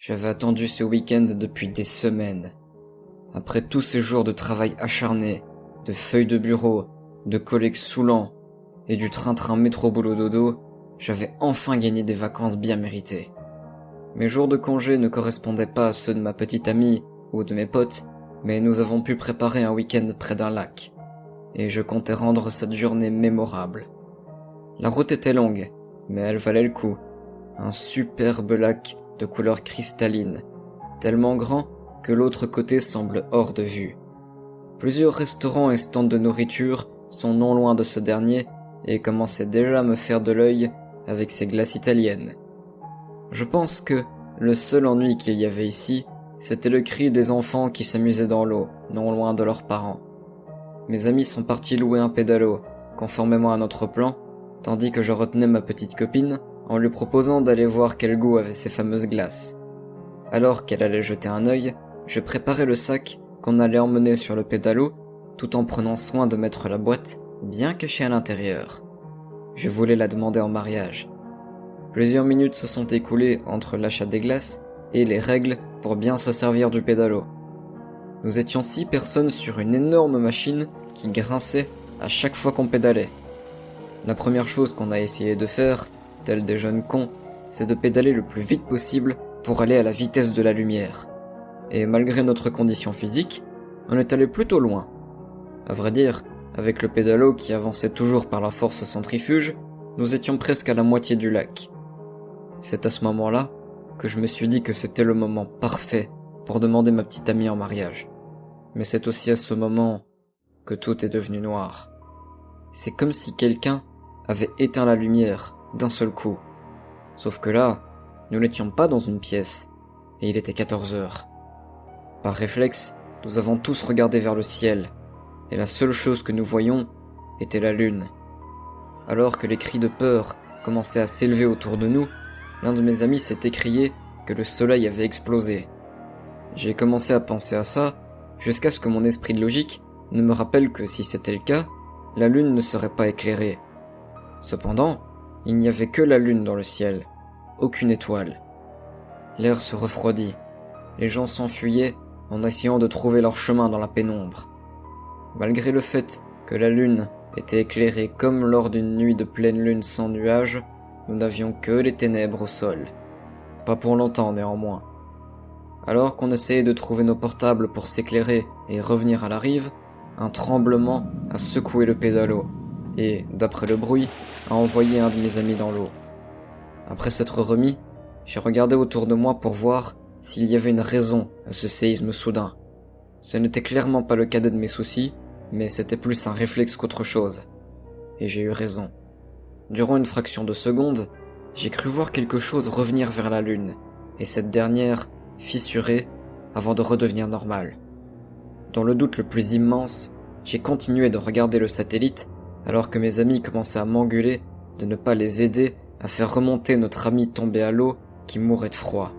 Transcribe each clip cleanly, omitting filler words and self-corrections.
J'avais attendu ce week-end depuis des semaines. Après tous ces jours de travail acharné, de feuilles de bureau, de collègues saoulants et du train-train métro-boulot-dodo, j'avais enfin gagné des vacances bien méritées. Mes jours de congé ne correspondaient pas à ceux de ma petite amie ou de mes potes, mais nous avons pu préparer un week-end près d'un lac. Et je comptais rendre cette journée mémorable. La route était longue, mais elle valait le coup. Un superbe lac de couleur cristalline, tellement grand que l'autre côté semble hors de vue. Plusieurs restaurants et stands de nourriture sont non loin de ce dernier et commençaient déjà à me faire de l'œil avec ces glaces italiennes. Je pense que le seul ennui qu'il y avait ici, c'était le cri des enfants qui s'amusaient dans l'eau, non loin de leurs parents. Mes amis sont partis louer un pédalo, conformément à notre plan, tandis que je retenais ma petite copine en lui proposant d'aller voir quel goût avaient ces fameuses glaces. Alors qu'elle allait jeter un œil, je préparais le sac qu'on allait emmener sur le pédalo, tout en prenant soin de mettre la boîte bien cachée à l'intérieur. Je voulais la demander en mariage. Plusieurs minutes se sont écoulées entre l'achat des glaces et les règles pour bien se servir du pédalo. Nous étions 6 personnes sur une énorme machine qui grinçait à chaque fois qu'on pédalait. La première chose qu'on a essayé de faire, tels des jeunes cons, c'est de pédaler le plus vite possible pour aller à la vitesse de la lumière. Et malgré notre condition physique, on est allé plutôt loin. À vrai dire, avec le pédalo qui avançait toujours par la force centrifuge, nous étions presque à la moitié du lac. C'est à ce moment-là que je me suis dit que c'était le moment parfait pour demander ma petite amie en mariage. Mais c'est aussi à ce moment que tout est devenu noir. C'est comme si quelqu'un avait éteint la lumière d'un seul coup. Sauf que là, nous n'étions pas dans une pièce, et il était 14 heures. Par réflexe, nous avons tous regardé vers le ciel, et la seule chose que nous voyions était la lune. Alors que les cris de peur commençaient à s'élever autour de nous, l'un de mes amis s'est écrié que le soleil avait explosé. J'ai commencé à penser à ça, jusqu'à ce que mon esprit de logique ne me rappelle que si c'était le cas, la lune ne serait pas éclairée. Cependant, il n'y avait que la lune dans le ciel, aucune étoile. L'air se refroidit, les gens s'enfuyaient en essayant de trouver leur chemin dans la pénombre. Malgré le fait que la lune était éclairée comme lors d'une nuit de pleine lune sans nuages, nous n'avions que les ténèbres au sol. Pas pour longtemps néanmoins. Alors qu'on essayait de trouver nos portables pour s'éclairer et revenir à la rive, un tremblement a secoué le pédalo et, d'après le bruit, a envoyé un de mes amis dans l'eau. Après s'être remis, j'ai regardé autour de moi pour voir s'il y avait une raison à ce séisme soudain. Ce n'était clairement pas le cadet de mes soucis, mais c'était plus un réflexe qu'autre chose. Et j'ai eu raison. Durant une fraction de seconde, j'ai cru voir quelque chose revenir vers la lune, et cette dernière fissurer avant de redevenir normale. Dans le doute le plus immense, j'ai continué de regarder le satellite alors que mes amis commençaient à m'engueuler de ne pas les aider à faire remonter notre ami tombé à l'eau qui mourait de froid.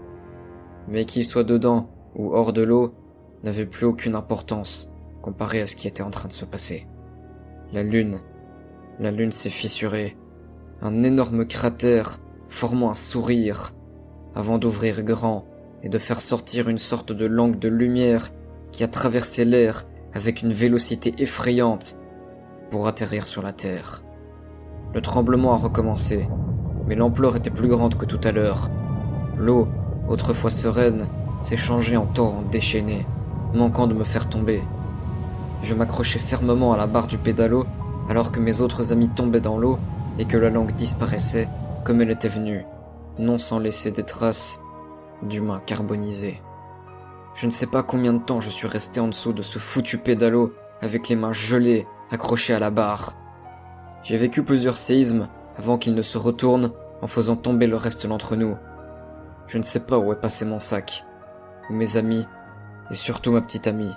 Mais qu'il soit dedans ou hors de l'eau n'avait plus aucune importance comparé à ce qui était en train de se passer. La lune s'est fissurée, un énorme cratère formant un sourire avant d'ouvrir grand et de faire sortir une sorte de langue de lumière qui a traversé l'air avec une vélocité effrayante pour atterrir sur la terre. Le tremblement a recommencé, mais l'ampleur était plus grande que tout à l'heure. L'eau, autrefois sereine, s'est changée en torrent déchaîné, manquant de me faire tomber. Je m'accrochais fermement à la barre du pédalo alors que mes autres amis tombaient dans l'eau et que la langue disparaissait comme elle était venue, non sans laisser des traces d'humains carbonisés. Je ne sais pas combien de temps je suis resté en dessous de ce foutu pédalo avec les mains gelées accrochées à la barre. J'ai vécu plusieurs séismes avant qu'il ne se retourne en faisant tomber le reste d'entre nous. Je ne sais pas où est passé mon sac, ou mes amis, et surtout ma petite amie.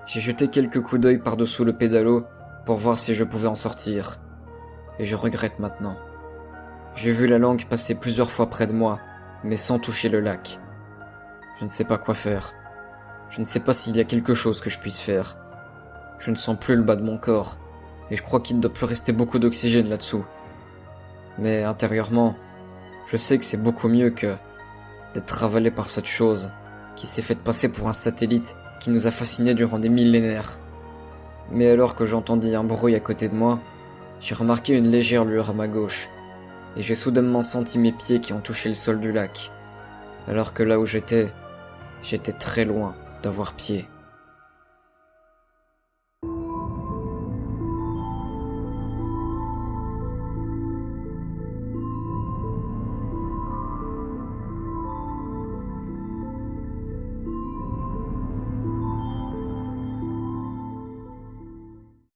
J'ai jeté quelques coups d'œil par-dessous le pédalo pour voir si je pouvais en sortir, et je regrette maintenant. J'ai vu la langue passer plusieurs fois près de moi, mais sans toucher le lac. Je ne sais pas quoi faire. Je ne sais pas s'il y a quelque chose que je puisse faire. Je ne sens plus le bas de mon corps, et je crois qu'il ne doit plus rester beaucoup d'oxygène là-dessous. Mais intérieurement, je sais que c'est beaucoup mieux que d'être avalé par cette chose qui s'est faite passer pour un satellite qui nous a fascinés durant des millénaires. Mais alors que j'entendis un bruit à côté de moi, j'ai remarqué une légère lueur à ma gauche, et j'ai soudainement senti mes pieds qui ont touché le sol du lac, alors que là où j'étais très loin d'avoir pied.